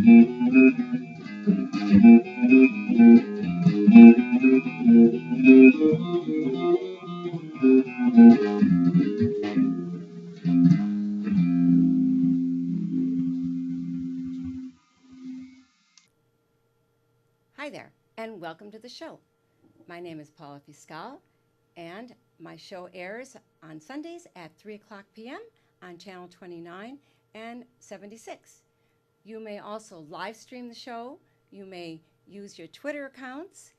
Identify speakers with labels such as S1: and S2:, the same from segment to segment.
S1: Hi there, and welcome to the show. My name is Paula Fiscal, and my show airs on Sundays at 3 o'clock p.m. on Channel 29 and 76. You may also live stream the show. You may use your Twitter accounts,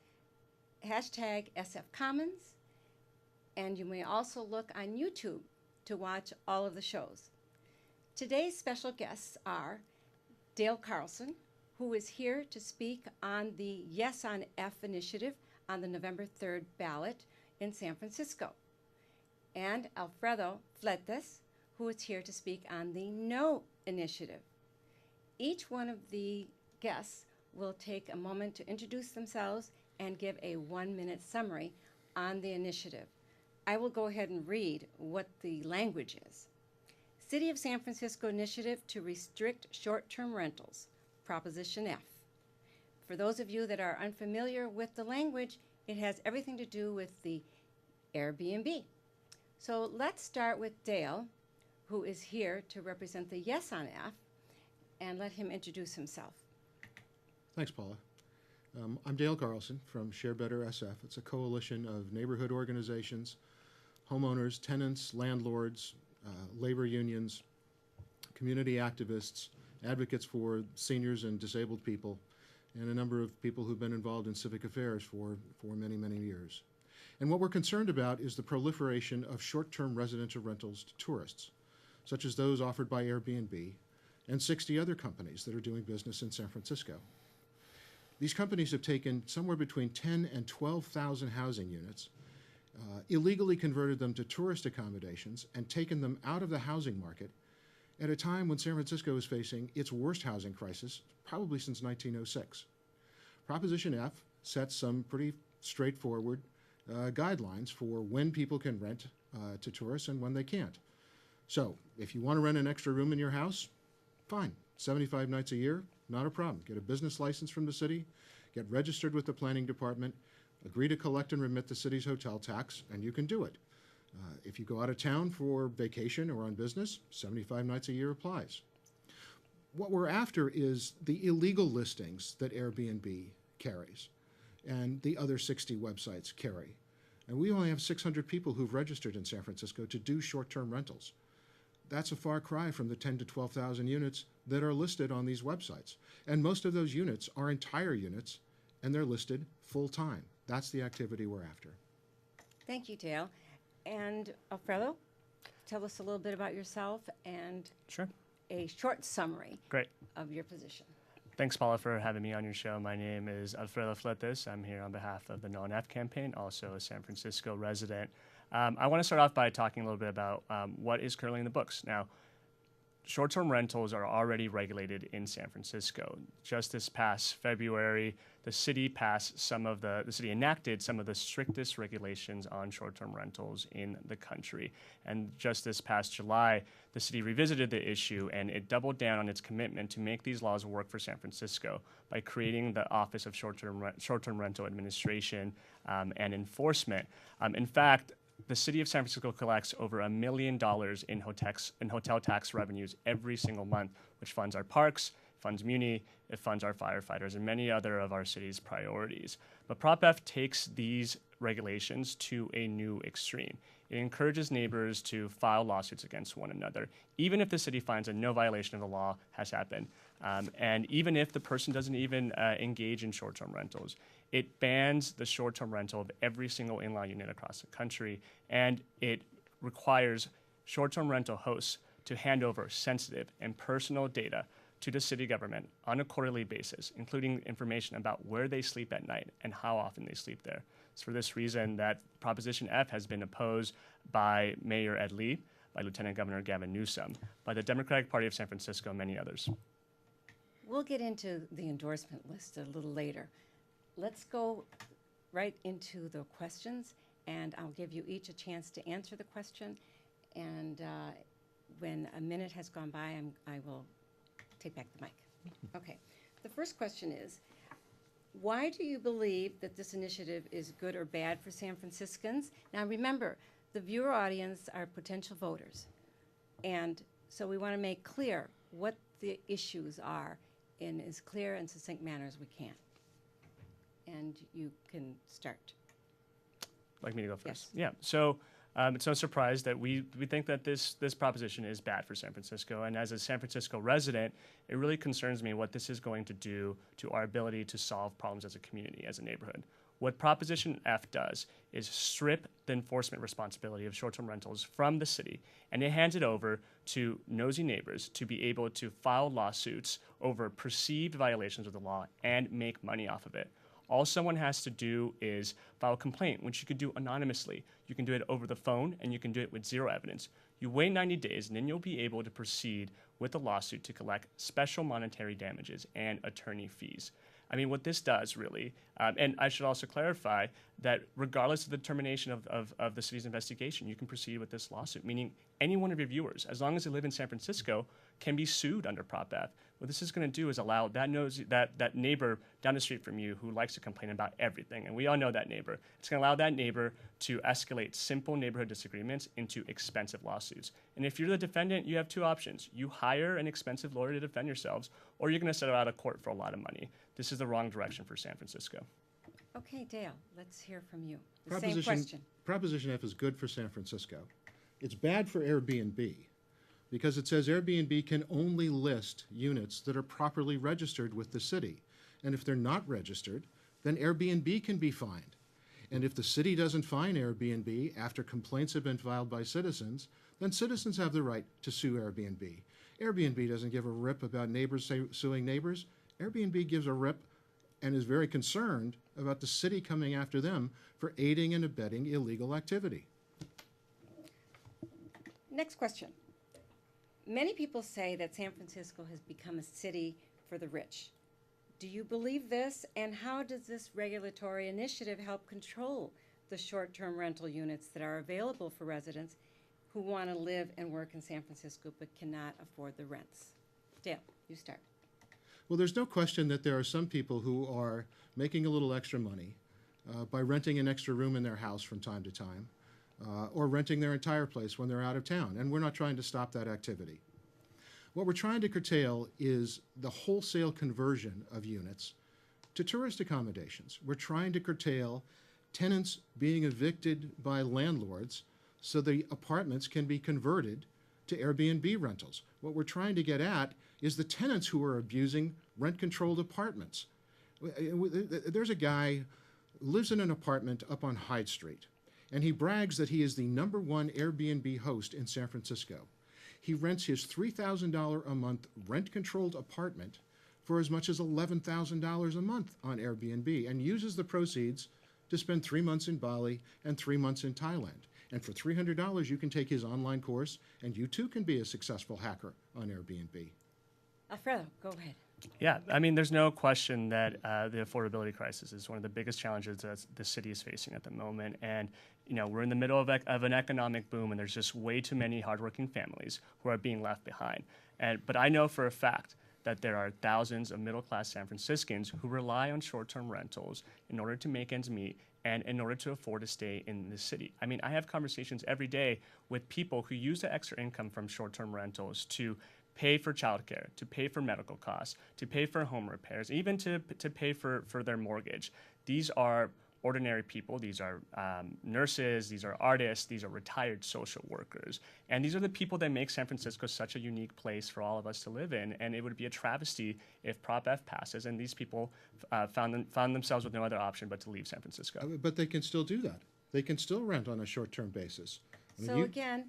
S1: hashtag SFCommons, and you may also look on YouTube to watch all of the shows. Today's special guests are Dale Carlson, who is here to speak on the Yes on F initiative on the November 3rd ballot in San Francisco, and Alfredo Fletes, who is here to speak on the No initiative. Each one of the guests will take a moment to introduce themselves and give a 1-minute summary on the initiative. I will go ahead and read what the language is. City of San Francisco initiative to restrict short-term rentals, Proposition F. For those of you that are unfamiliar with the language, it has everything to do with the Airbnb. So let's start with Dale, who is here to represent the Yes on F, and let him introduce himself.
S2: Thanks, Paula. I'm Dale Carlson from Share Better SF. It's a coalition of neighborhood organizations, homeowners, tenants, landlords, labor unions, community activists, advocates for seniors and disabled people, and a number of people who've been involved in civic affairs for many, many years. And what we're concerned about is the proliferation of short-term residential rentals to tourists, such as those offered by Airbnb and 60 other companies that are doing business in San Francisco. These companies have taken somewhere between 10 and 12,000 housing units, illegally converted them to tourist accommodations, and taken them out of the housing market at a time when San Francisco is facing its worst housing crisis, probably since 1906. Proposition F sets some pretty straightforward guidelines for when people can rent to tourists and when they can't. So if you want to rent an extra room in your house, fine. 75 nights a year, not a problem. Get a business license from the city, get registered with the planning department, agree to collect and remit the city's hotel tax, and you can do it. If you go out of town for vacation or on business, 75 nights a year applies. What we're after is the illegal listings that Airbnb carries and the other 60 websites carry. And we only have 600 people who've registered in San Francisco to do short-term rentals. That's a far cry from the 10 to 12,000 units that are listed on these websites. And most of those units are entire units, and they're listed full-time. That's the activity we're after.
S1: Thank you, Dale. And Alfredo, tell us a little bit about yourself and
S3: Sure.
S1: a short summary
S3: Great.
S1: of your position.
S3: Thanks, Paula, for having me on your show. My name is Alfredo Fletes. I'm here on behalf of the No on F campaign, also a San Francisco resident. I want to start off by talking a little bit about what is currently in the books. Now, short-term rentals are already regulated in San Francisco. Just this past February, the city enacted some of the strictest regulations on short-term rentals in the country. And just this past July, the city revisited the issue and it doubled down on its commitment to make these laws work for San Francisco by creating the Office of Short-Term Rental Administration and Enforcement. In fact, the city of San Francisco collects over $1 million in hotel tax revenues every single month, which funds our parks, funds Muni, it funds our firefighters, and many other of our city's priorities. But Prop F takes these regulations to a new extreme. It encourages neighbors to file lawsuits against one another, even if the city finds that no violation of the law has happened, and even if the person doesn't even engage in short-term rentals. It bans the short-term rental of every single in-law unit across the country, and it requires short-term rental hosts to hand over sensitive and personal data to the city government on a quarterly basis, including information about where they sleep at night and how often they sleep there. It's for this reason that Proposition F has been opposed by Mayor Ed Lee, by Lieutenant Governor Gavin Newsom, by the Democratic Party of San Francisco, and many others.
S1: We'll get into the endorsement list a little later. Let's go right into the questions, and I'll give you each a chance to answer the question. And when a minute has gone by, I will take back the mic. Okay, first question is, why do you believe that this initiative is good or bad for San Franciscans? Now remember, the viewer audience are potential voters. And so we want to make clear what the issues are in as clear and succinct manner as we can. And you can start.
S3: Like me to go first?
S1: Yes.
S3: Yeah. So it's no surprise that we think that this proposition is bad for San Francisco. And as a San Francisco resident, it really concerns me what this is going to do to our ability to solve problems as a community, as a neighborhood. What Proposition F does is strip the enforcement responsibility of short-term rentals from the city, and it hands it over to nosy neighbors to be able to file lawsuits over perceived violations of the law and make money off of it. All someone has to do is file a complaint, which you can do anonymously. You can do it over the phone, and you can do it with zero evidence. You wait 90 days, and then you'll be able to proceed with a lawsuit to collect special monetary damages and attorney fees. I mean, what this does really, and I should also clarify that regardless of the determination of the city's investigation, you can proceed with this lawsuit, meaning any one of your viewers, as long as they live in San Francisco, can be sued under Prop F. What this is going to do is allow that neighbor down the street from you who likes to complain about everything, and we all know that neighbor, it's going to allow that neighbor to escalate simple neighborhood disagreements into expensive lawsuits. And if you're the defendant, you have two options. You hire an expensive lawyer to defend yourselves, or you're going to settle out of court for a lot of money. This is the wrong direction for San Francisco.
S1: Okay, Dale, let's hear from you. The same question.
S2: Proposition F is good for San Francisco. It's bad for Airbnb because it says Airbnb can only list units that are properly registered with the city. And if they're not registered, then Airbnb can be fined. And if the city doesn't fine Airbnb after complaints have been filed by citizens, then citizens have the right to sue Airbnb. Airbnb doesn't give a rip about neighbors suing neighbors. Airbnb gives a rip and is very concerned about the city coming after them for aiding and abetting illegal activity.
S1: Next question. Many people say that San Francisco has become a city for the rich. Do you believe this, and how does this regulatory initiative help control the short-term rental units that are available for residents who want to live and work in San Francisco but cannot afford the rents? Dale, you start.
S2: Well, there's no question that there are some people who are making a little extra money by renting an extra room in their house from time to time, or renting their entire place when they're out of town, and we're not trying to stop that activity. What we're trying to curtail is the wholesale conversion of units to tourist accommodations. We're trying to curtail tenants being evicted by landlords so the apartments can be converted to Airbnb rentals. What we're trying to get at is the tenants who are abusing rent-controlled apartments. There's a guy who lives in an apartment up on Hyde Street, and he brags that he is the #1 Airbnb host in San Francisco. He rents his $3,000 a month rent-controlled apartment for as much as $11,000 a month on Airbnb and uses the proceeds to spend 3 months in Bali and 3 months in Thailand. And for $300, you can take his online course, and you too can be a successful hacker on Airbnb.
S1: Alfredo, go ahead.
S3: Yeah, I mean, there's no question that the affordability crisis is one of the biggest challenges that the city is facing at the moment. And, you know, we're in the middle of an economic boom, and there's just way too many hardworking families who are being left behind. But I know for a fact that there are thousands of middle-class San Franciscans who rely on short-term rentals in order to make ends meet and in order to afford to stay in the city. I mean, I have conversations every day with people who use the extra income from short-term rentals to pay for childcare, to pay for medical costs, to pay for home repairs, even to pay for their mortgage. These are ordinary people. These are nurses. These are artists. These are retired social workers. And these are the people that make San Francisco such a unique place for all of us to live in. And it would be a travesty if Prop F passes and these people found themselves with no other option but to leave San Francisco.
S2: But they can still do that. They can still rent on a short-term basis. I mean,
S1: So again,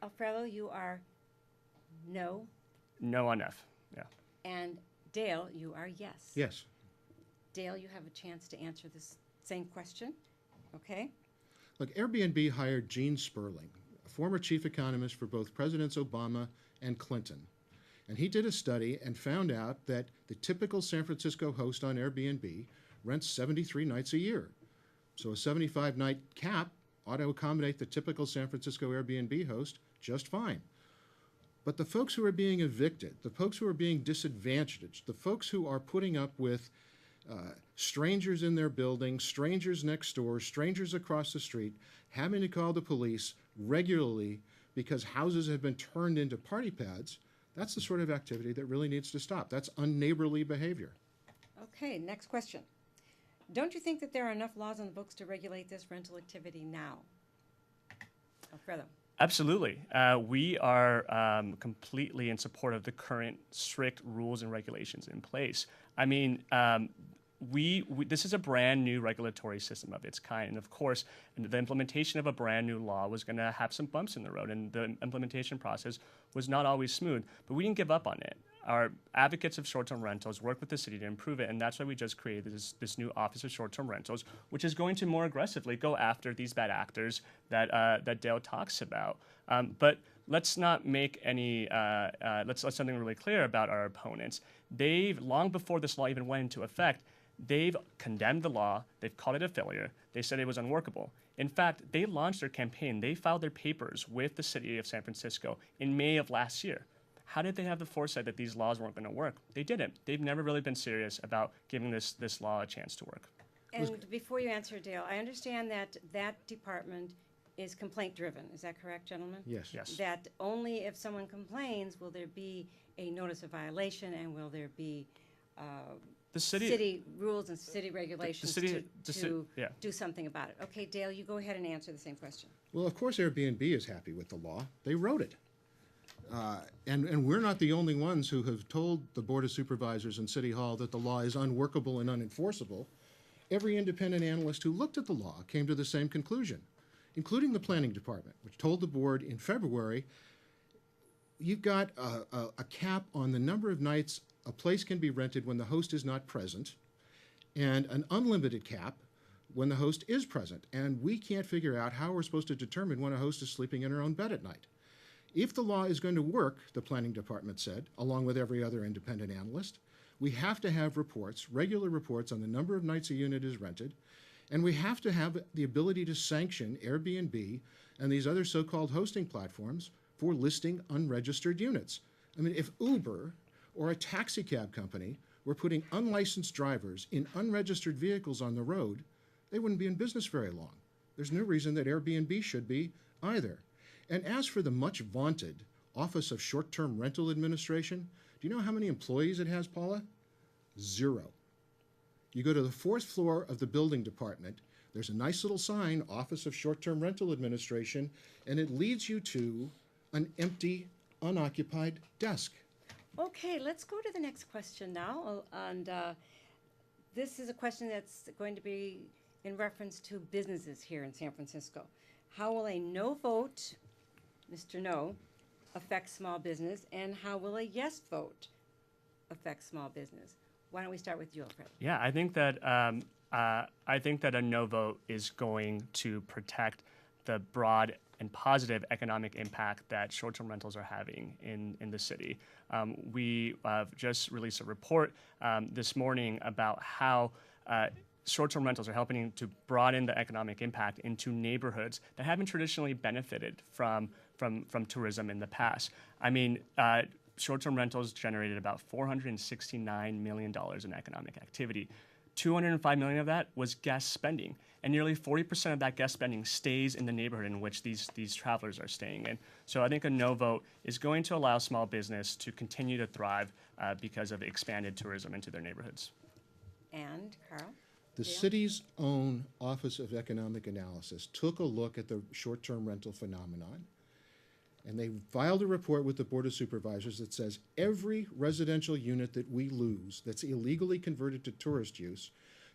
S1: Alfredo, you are no.
S3: No on F, yeah.
S1: And Dale, you are yes.
S2: Yes.
S1: Dale, you have a chance to answer this same question. Okay.
S2: Look, Airbnb hired Gene Sperling, a former chief economist for both Presidents Obama and Clinton. And he did a study and found out that the typical San Francisco host on Airbnb rents 73 nights a year. So a 75-night cap ought to accommodate the typical San Francisco Airbnb host just fine. But the folks who are being evicted, the folks who are being disadvantaged, the folks who are putting up with strangers in their building, strangers next door, strangers across the street, having to call the police regularly because houses have been turned into party pads, that's the sort of activity that really needs to stop. That's unneighborly behavior.
S1: Okay, next question. Don't you think that there are enough laws on the books to regulate this rental activity now? Alfredo.
S3: Absolutely. We are completely in support of the current strict rules and regulations in place. I mean, this is a brand new regulatory system of its kind. And of course, the implementation of a brand new law was going to have some bumps in the road, and the implementation process was not always smooth, but we didn't give up on it. Our advocates of short-term rentals work with the city to improve it, and that's why we just created this new Office of Short-Term Rentals, which is going to more aggressively go after these bad actors that Dale talks about. But let's not make any, let's let something really clear about our opponents. They've, long before this law even went into effect, they've condemned the law, they've called it a failure, they said it was unworkable. In fact, they launched their campaign, they filed their papers with the city of San Francisco in May of last year. How did they have the foresight that these laws weren't going to work? They didn't. They've never really been serious about giving this law a chance to work.
S1: And before you answer, Dale, I understand that that department is complaint-driven. Is that correct, gentlemen?
S2: Yes.
S3: Yes.
S1: That only if someone complains will there be a notice of violation, and will there be
S3: The city,
S1: city rules and city regulations to
S3: yeah.
S1: do something about it. Okay, Dale, you go ahead and answer the same question.
S2: Well, of course Airbnb is happy with the law. They wrote it. And we're not the only ones who have told the Board of Supervisors and City Hall that the law is unworkable and unenforceable. Every independent analyst who looked at the law came to the same conclusion, including the Planning Department, which told the board in February, you've got a cap on the number of nights a place can be rented when the host is not present, and an unlimited cap when the host is present. And we can't figure out how we're supposed to determine when a host is sleeping in her own bed at night. If the law is going to work, the Planning Department said, along with every other independent analyst, we have to have reports, regular reports on the number of nights a unit is rented, and we have to have the ability to sanction Airbnb and these other so-called hosting platforms for listing unregistered units. I mean, if Uber or a taxi cab company were putting unlicensed drivers in unregistered vehicles on the road, they wouldn't be in business very long. There's no reason that Airbnb should be either. And as for the much vaunted Office of Short-Term Rental Administration, do you know how many employees it has, Paula? 0. You go to the 4th floor of the building department, there's a nice little sign, Office of Short-Term Rental Administration, and it leads you to an empty, unoccupied desk.
S1: Okay, let's go to the next question now. And this is a question that's going to be in reference to businesses here in San Francisco. How will a no vote, Mr. No, affect small business, and how will a yes vote affect small business? Why don't we start with you, Alfredo?
S3: Yeah, I think that a no vote is going to protect the broad and positive economic impact that short-term rentals are having in the city. We just released a report this morning about how short-term rentals are helping to broaden the economic impact into neighborhoods that haven't traditionally benefited from tourism in the past. I mean, short-term rentals generated about $469 million in economic activity. $205 million of that was guest spending, and nearly 40% of that guest spending stays in the neighborhood in which these travelers are staying in. So I think a no vote is going to allow small business to continue to thrive because of expanded tourism into their neighborhoods.
S1: And Carl?
S2: The
S1: Dale?
S2: city's own Office of Economic Analysis took a look at the short-term rental phenomenon, and they filed a report with the Board of Supervisors that says every residential unit that we lose that's illegally converted to tourist use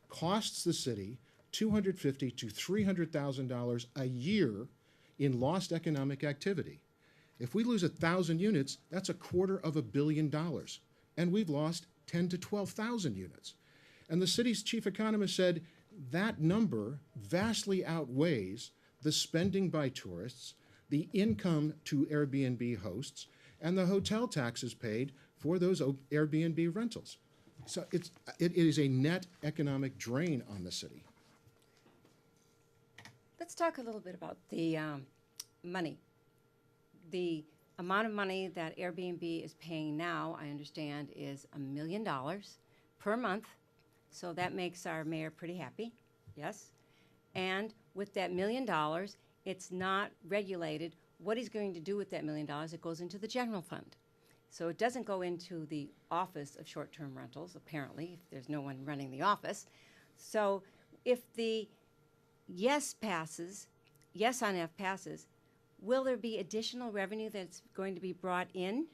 S2: costs the city $250,000 to $300,000 a year in lost economic activity. If we lose 1,000 units, that's $250 million, and we've lost 10 to 12,000 units. And the city's chief economist said that number vastly outweighs the spending by tourists, the income to Airbnb hosts, and the hotel taxes paid for those Airbnb rentals. So it is a net economic drain on the city.
S1: Let's talk a little bit about the money. The amount of money that Airbnb is paying now, I understand, is $1 million per month. So that makes our mayor pretty happy, yes. And with that $1 million, it's not regulated what he's going to do with that $1 million. It goes into the general fund. So it doesn't go into the office of short-term rentals, apparently, if there's no one running the office. So if the yes on F passes, will there be additional revenue that's going to be brought in?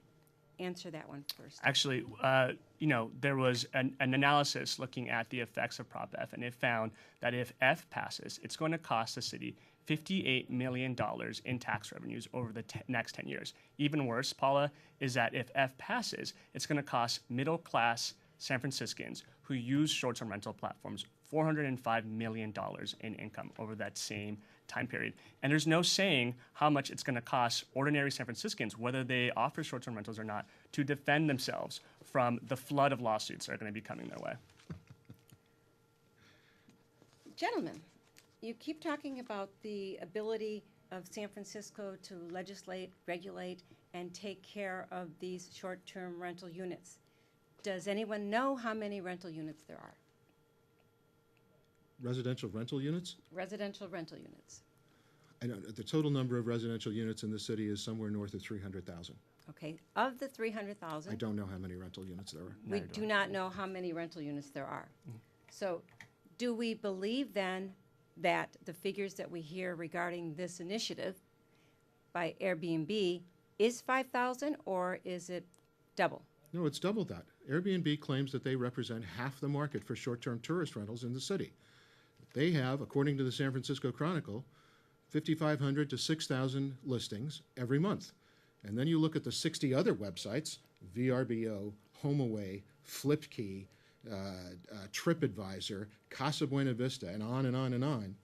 S1: Answer that one first.
S3: Actually, there was an analysis looking at the effects of Prop F, and it found that if F passes, it's going to cost the city $58 million in tax revenues over the next 10 years. Even worse, Paula, is that if F passes, it's going to cost middle-class San Franciscans who use short-term rental platforms $405 million in income over that same time period. And there's no saying how much it's going to cost ordinary San Franciscans, whether they offer short-term rentals or not, to defend themselves from the flood of lawsuits that are going to be coming their way.
S1: Gentlemen, you keep talking about the ability of San Francisco to legislate, regulate, and take care of these short-term rental units. Does anyone know how many rental units there are?
S2: Residential rental units?
S1: Residential rental units.
S2: I know the total number of residential units in the city is somewhere north of 300,000.
S1: Okay, of the
S2: I
S1: 300,000,
S2: don't know how many rental units there are.
S1: we do not know how many rental units there are. So do we believe then that the figures that we hear regarding this initiative by Airbnb is 5,000 or is it double?
S2: No, it's double that. Airbnb claims that they represent half the market for short-term tourist rentals in the city. They have, according to the San Francisco Chronicle, 5,500 to 6,000 listings every month. And then you look at the 60 other websites, VRBO, HomeAway, FlipKey, TripAdvisor, Casa Buena Vista, and on and on and on.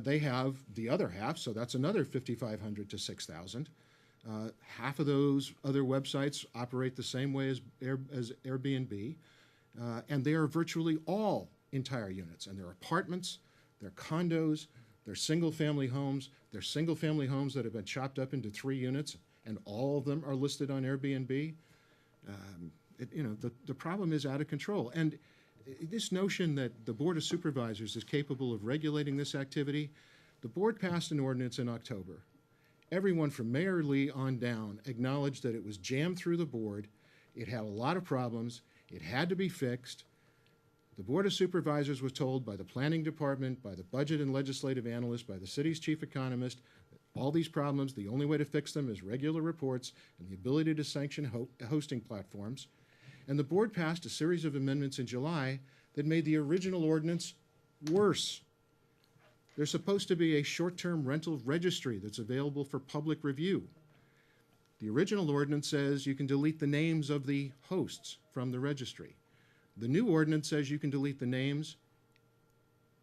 S2: They have the other half, so that's another 5,500 to 6,000. Half of those other websites operate the same way as Airbnb, and they are virtually all entire units. And they're apartments, they're condos, they're single-family homes. They're single-family homes that have been chopped up into 3 units, and all of them are listed on Airbnb. The problem is out of control. And this notion that the Board of Supervisors is capable of regulating this activity, the board passed an ordinance in October. Everyone from Mayor Lee on down acknowledged that it was jammed through the board. It had a lot of problems. It had to be fixed. The Board of Supervisors was told by the Planning Department, by the Budget and Legislative Analyst, by the city's chief economist, all these problems, the only way to fix them is regular reports and the ability to sanction hosting platforms. And the board passed a series of amendments in July that made the original ordinance worse. There's supposed to be a short-term rental registry that's available for public review. The original ordinance says you can delete the names of the hosts from the registry. The new ordinance says you can delete the names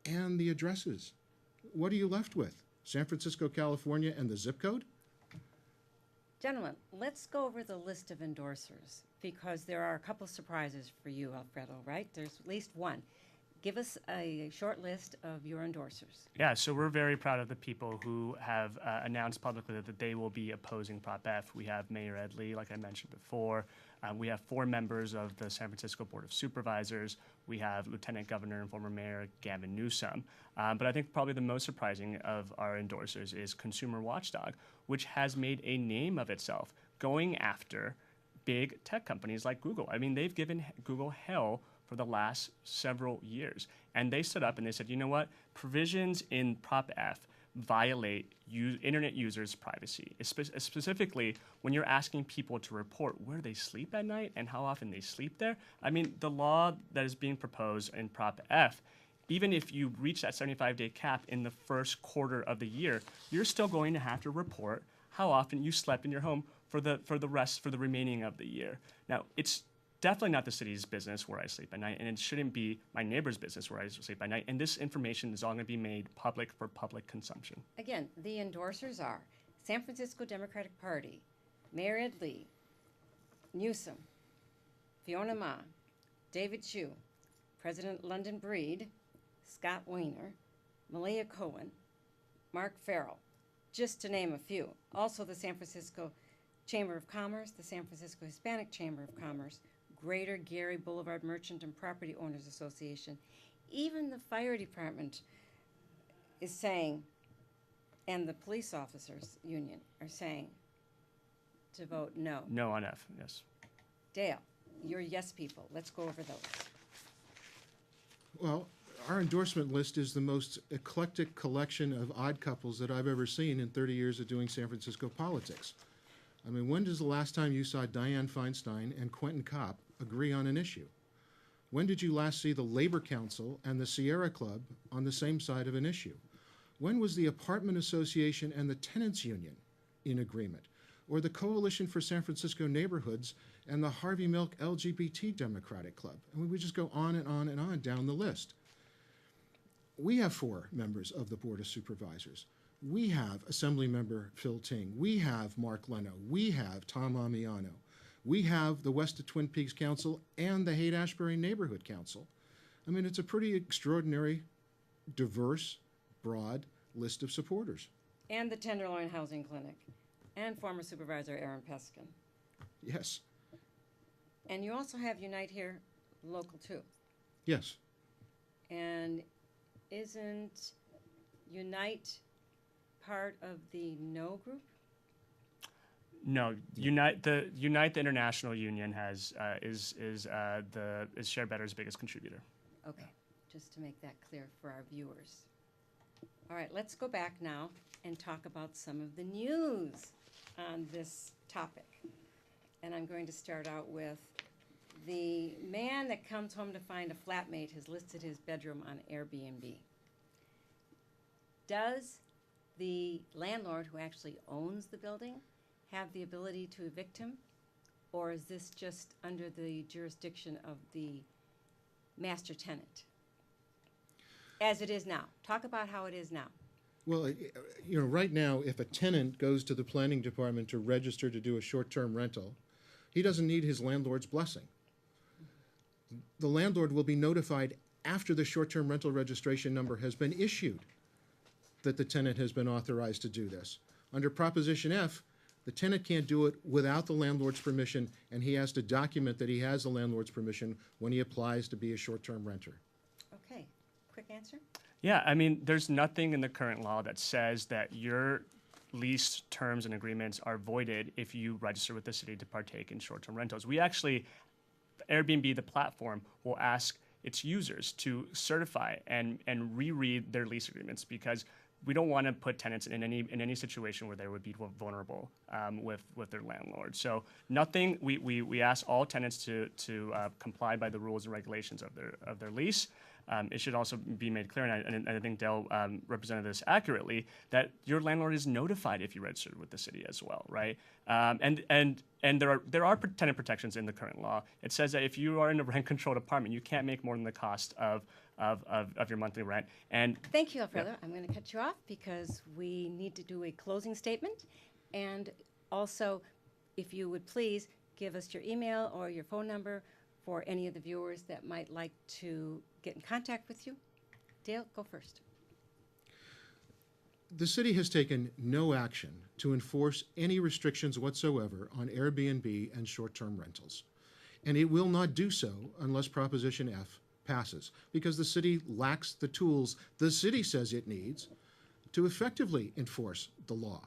S2: and the addresses. What are you left with? San Francisco, California, and the zip code?
S1: Gentlemen, let's go over the list of endorsers because there are a couple surprises for you, Alfredo, right? There's at least one. Give us a short list of your endorsers.
S3: Yeah, so we're very proud of the people who have announced publicly that they will be opposing Prop F. We have Mayor Ed Lee, like I mentioned before. We have 4 members of the San Francisco Board of Supervisors. We have Lieutenant Governor and former Mayor Gavin Newsom. But I think probably the most surprising of our endorsers is Consumer Watchdog, which has made a name of itself going after big tech companies like Google. I mean, they've given Google hell for the last several years. And they stood up and they said, you know what? Provisions in Prop F violate internet users' privacy, specifically when you're asking people to report where they sleep at night and how often they sleep there. I mean, the law that is being proposed in Prop F, even if you reach that 75-day cap in the first quarter of the year, you're still going to have to report how often you slept in your home for the remaining of the year. Now, it's definitely not the city's business where I sleep at night, and it shouldn't be my neighbor's business where I sleep at night. And this information is all going to be made public for public consumption.
S1: Again, the endorsers are San Francisco Democratic Party, Mayor Ed Lee, Newsom, Fiona Ma, David Chu, President London Breed, Scott Weiner, Malia Cohen, Mark Farrell, just to name a few. Also the San Francisco Chamber of Commerce, the San Francisco Hispanic Chamber of Commerce, Greater Gary Boulevard Merchant and Property Owners Association. Even the fire department is saying, and the police officers union are saying to vote no.
S3: No on F, yes.
S1: Dale, you're yes people. Let's go over those.
S2: Well, our endorsement list is the most eclectic collection of odd couples that I've ever seen in 30 years of doing San Francisco politics. I mean, when does the last time you saw Dianne Feinstein and Quentin Kopp agree on an issue? When did you last see the Labor Council and the Sierra Club on the same side of an issue? When was the Apartment Association and the Tenants Union in agreement? Or the Coalition for San Francisco Neighborhoods and the Harvey Milk LGBT Democratic Club? I mean, we just go on and on and on down the list. We have 4 members of the Board of Supervisors. We have Assemblymember Phil Ting. We have Mark Leno. We have Tom Amiano. We have the West of Twin Peaks Council and the Haight-Ashbury Neighborhood Council. I mean, it's a pretty extraordinary, diverse, broad list of supporters.
S1: And the Tenderloin Housing Clinic, and former Supervisor Aaron Peskin.
S2: Yes.
S1: And you also have Unite Here Local 2.
S2: Yes.
S1: And isn't Unite part of the No group?
S3: No, Unite the International Union is Share Better's biggest contributor.
S1: Okay, just to make that clear for our viewers. All right, let's go back now and talk about some of the news on this topic. And I'm going to start out with the man that comes home to find a flatmate has listed his bedroom on Airbnb. Does the landlord who actually owns the building have the ability to evict him? Or is this just under the jurisdiction of the master tenant? As it is now. Talk about how it is now.
S2: Well, you know, right now, if a tenant goes to the planning department to register to do a short-term rental, he doesn't need his landlord's blessing. The landlord will be notified after the short-term rental registration number has been issued that the tenant has been authorized to do this. Under Proposition F, the tenant can't do it without the landlord's permission, and he has to document that he has the landlord's permission when he applies to be a short-term renter.
S1: Okay, quick answer?
S3: Yeah, I mean, there's nothing in the current law that says that your lease terms and agreements are voided if you register with the city to partake in short-term rentals. We actually, Airbnb, the platform, will ask its users to certify and reread their lease agreements, because we don't want to put tenants in any situation where they would be vulnerable with their landlord. So nothing. We ask all tenants to comply by the rules and regulations of their lease. It should also be made clear, and I think Dale represented this accurately, that your landlord is notified if you registered with the city as well, right? And there are tenant protections in the current law. It says that if you are in a rent-controlled apartment, you can't make more than the cost of your monthly rent. And
S1: thank you, Alfredo.
S3: Yeah.
S1: I'm going to cut you off because we need to do a closing statement. And also, if you would please give us your email or your phone number for any of the viewers that might like to get in contact with you. Dale, go first.
S2: The city has taken no action to enforce any restrictions whatsoever on Airbnb and short-term rentals. And it will not do so unless Proposition F passes, because the city lacks the tools the city says it needs to effectively enforce the law.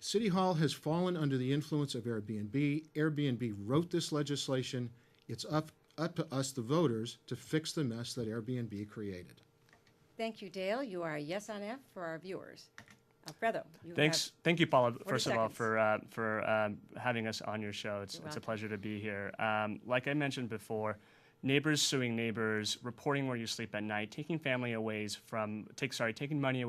S2: City Hall has fallen under the influence of Airbnb. Airbnb wrote this legislation. It's up to us, the voters, to fix the mess that Airbnb created.
S1: Thank you, Dale. You are a yes on F for our viewers. Alfredo, you
S3: Thanks. Thank you, Paula,
S1: 40
S3: first of all,
S1: seconds.
S3: for having us on your show. It's a
S1: welcome.
S3: pleasure to be here. Like I mentioned before, neighbors suing neighbors, reporting where you sleep at night, taking money away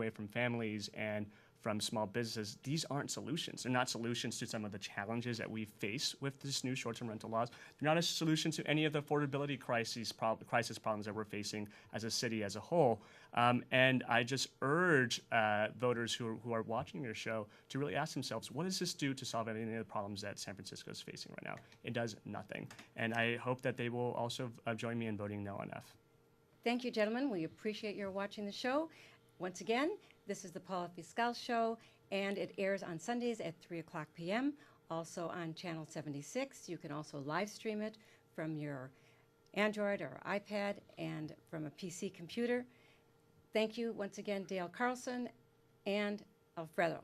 S3: from families and from small businesses. These aren't solutions. They're not solutions to some of the challenges that we face with this new short-term rental laws. They're not a solution to any of the affordability crisis problems that we're facing as a city as a whole. And I just urge voters who are watching your show to really ask themselves, what does this do to solve any of the problems that San Francisco is facing right now? It does nothing. And I hope that they will also join me in voting no on F.
S1: Thank you, gentlemen. We appreciate your watching the show. Once again, this is the Paula Fiscal Show, and it airs on Sundays at 3 o'clock p.m., also on Channel 76. You can also live stream it from your Android or iPad and from a PC computer. Thank you once again, Dale Carlson and Alfredo.